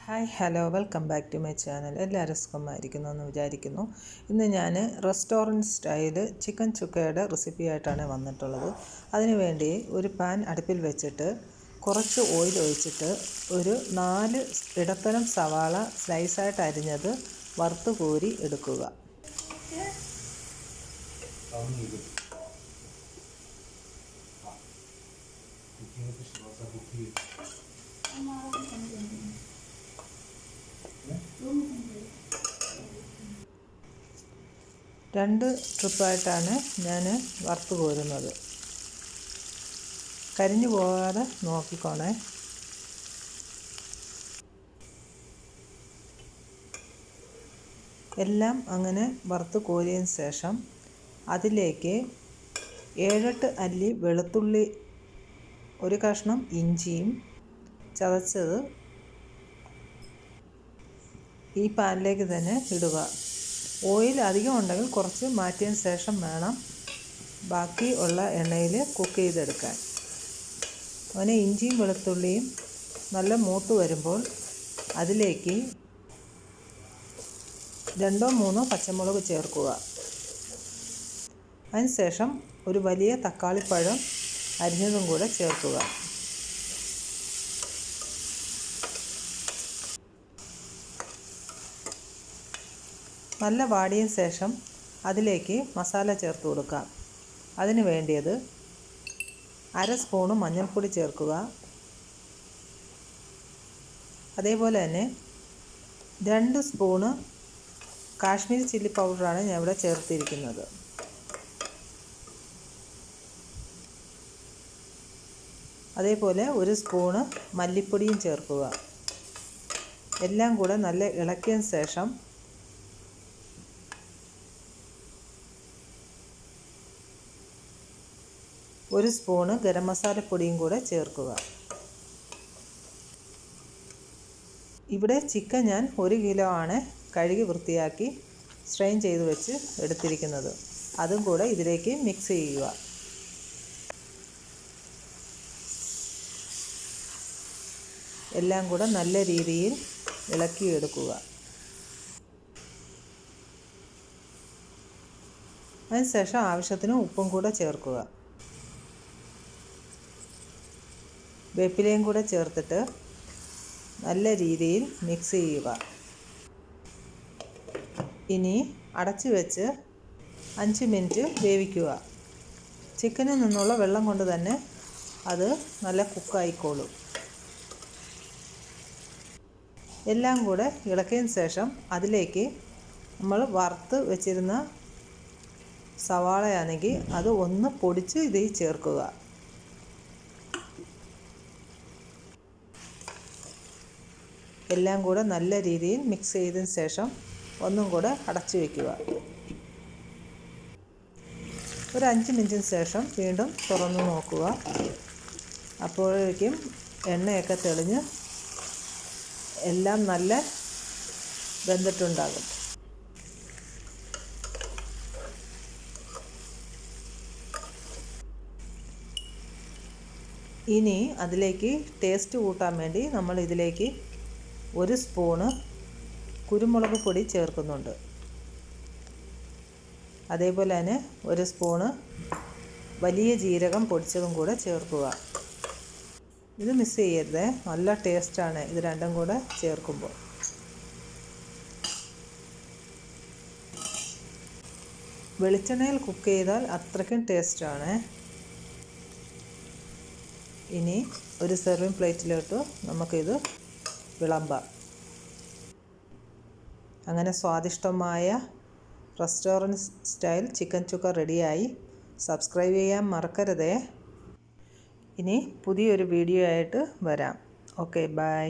Hi hello welcome back to my channel. എല്ലാവരും സുഖമായിരിക്കുന്നു എന്ന് വിചാരിക്കുന്നു. ഇന്ന് ഞാൻ റെസ്റ്റോറൻറ്റ് സ്റ്റൈല് ചിക്കൻ ചുക്കയുടെ റെസിപ്പി ആയിട്ടാണ് വന്നിട്ടുള്ളത്. അതിനുവേണ്ടി ഒരു പാൻ അടുപ്പിൽ വെച്ചിട്ട് കുറച്ച് ഓയിൽ ഒഴിച്ചിട്ട് ഒരു 4 ഇടത്തരം സവാള സ്ലൈസായിട്ട് അരിഞ്ഞത് വറുത്ത് കോരി എടുക്കുക. രണ്ട് ട്രിപ്പായിട്ടാണ് ഞാൻ വറുത്ത് കോരുന്നത്. കരിഞ്ഞു പോകാതെ നോക്കിക്കോണേ. എല്ലാം അങ്ങനെ വറുത്ത് കോരിയതിന് ശേഷം അതിലേക്ക് 7-8 അല്ലി വെളുത്തുള്ളി, ഒരു കഷ്ണം ഇഞ്ചിയും ചതച്ചത് ഈ പാനിലേക്ക് തന്നെ ഇടുക. ഓയിൽ അധികം ഉണ്ടെങ്കിൽ കുറച്ച് മാറ്റിയതിന് ശേഷം വേണം ബാക്കി ഉള്ള എണ്ണയിൽ കുക്ക് ചെയ്തെടുക്കാൻ. അങ്ങനെ ഇഞ്ചിയും വെളുത്തുള്ളിയും നല്ല മൂത്ത് വരുമ്പോൾ അതിലേക്ക് 2-3 പച്ചമുളക് ചേർക്കുക. അതിനുശേഷം ഒരു വലിയ തക്കാളിപ്പഴം അരിഞ്ഞതും കൂടെ ചേർക്കുക. നല്ല വാടിയതിന് ശേഷം അതിലേക്ക് മസാല ചേർത്ത് കൊടുക്കാം. അതിന് വേണ്ടിയത് 1/2 സ്പൂണ് മഞ്ഞൾപ്പൊടി ചേർക്കുക. അതേപോലെ തന്നെ 2 സ്പൂണ് കാശ്മീരി ചില്ലി പൗഡറാണ് ഞാൻ ഇവിടെ ചേർത്തിരിക്കുന്നത്. അതേപോലെ 1 സ്പൂണ് മല്ലിപ്പൊടിയും ചേർക്കുക. എല്ലാം കൂടെ നല്ല ഇളക്കിയതിന് ശേഷം ഒരു സ്പൂണ് ഗരം മസാലപ്പൊടിയും കൂടെ ചേർക്കുക. ഇവിടെ ചിക്കൻ ഞാൻ 1 കിലോ ആണ് കഴുകി വൃത്തിയാക്കി സ്ട്രെയിൻ ചെയ്ത് വെച്ച് എടുത്തിരിക്കുന്നത്. അതും കൂടെ ഇതിലേക്ക് മിക്സ് ചെയ്യുക. എല്ലാം കൂടെ നല്ല രീതിയിൽ ഇളക്കിയെടുക്കുക. അതിനുശേഷം ആവശ്യത്തിന് ഉപ്പും കൂടെ ചേർക്കുക. വേപ്പിലയും കൂടെ ചേർത്തിട്ട് നല്ല രീതിയിൽ മിക്സ് ചെയ്യുക. ഇനി അടച്ചു വെച്ച് 5 മിനിറ്റ് വേവിക്കുക. ചിക്കനിൽ നിന്നുള്ള വെള്ളം കൊണ്ട് തന്നെ അത് നല്ല കുക്കായിക്കോളും. എല്ലാം കൂടെ ഇളക്കിയതിന് ശേഷം അതിലേക്ക് നമ്മൾ വറുത്ത് വെച്ചിരുന്ന സവാളയാണെങ്കിൽ അത് ഒന്ന് പൊടിച്ച് ഇതിൽ ചേർക്കുക. എല്ലാം കൂടെ നല്ല രീതിയിൽ മിക്സ് ചെയ്തതിന് ശേഷം ഒന്നും കൂടെ അടച്ചു വയ്ക്കുക. ഒരു 5 മിനിറ്റിന് ശേഷം വീണ്ടും തുറന്നു നോക്കുക. അപ്പോഴേക്കും എണ്ണയൊക്കെ തെളിഞ്ഞ് എല്ലാം നല്ല വെന്തിട്ടുണ്ടാകും. ഇനി അതിലേക്ക് ടേസ്റ്റ് കൂട്ടാൻ വേണ്ടി നമ്മൾ ഇതിലേക്ക് 1 സ്പൂണ് കുരുമുളക് പൊടി ചേർക്കുന്നുണ്ട്. അതേപോലെ തന്നെ 1 സ്പൂണ് വലിയ ജീരകം പൊടിച്ചതും കൂടെ ചേർക്കുക. ഇത് മിക്സ് ചെയ്യരുത്, നല്ല ടേസ്റ്റാണ് ഇത് രണ്ടും കൂടെ ചേർക്കുമ്പോൾ. വെളിച്ചെണ്ണയിൽ കുക്ക് ചെയ്താൽ അത്രയ്ക്കും ടേസ്റ്റാണ്. ഇനി ഒരു സെർവിങ് പ്ലേറ്റിലോട്ട് നമുക്കിത് വിളമ്പാം. അങ്ങനെ സ്വാദിഷ്ടമായ റെസ്റ്റോറൻറ്റ് സ്റ്റൈൽ ചിക്കൻ ചുക്ക റെഡിയായി. സബ്സ്ക്രൈബ് ചെയ്യാൻ മറക്കരുതേ. ഇനി പുതിയൊരു വീഡിയോ ആയിട്ട് വരാം. Okay, by.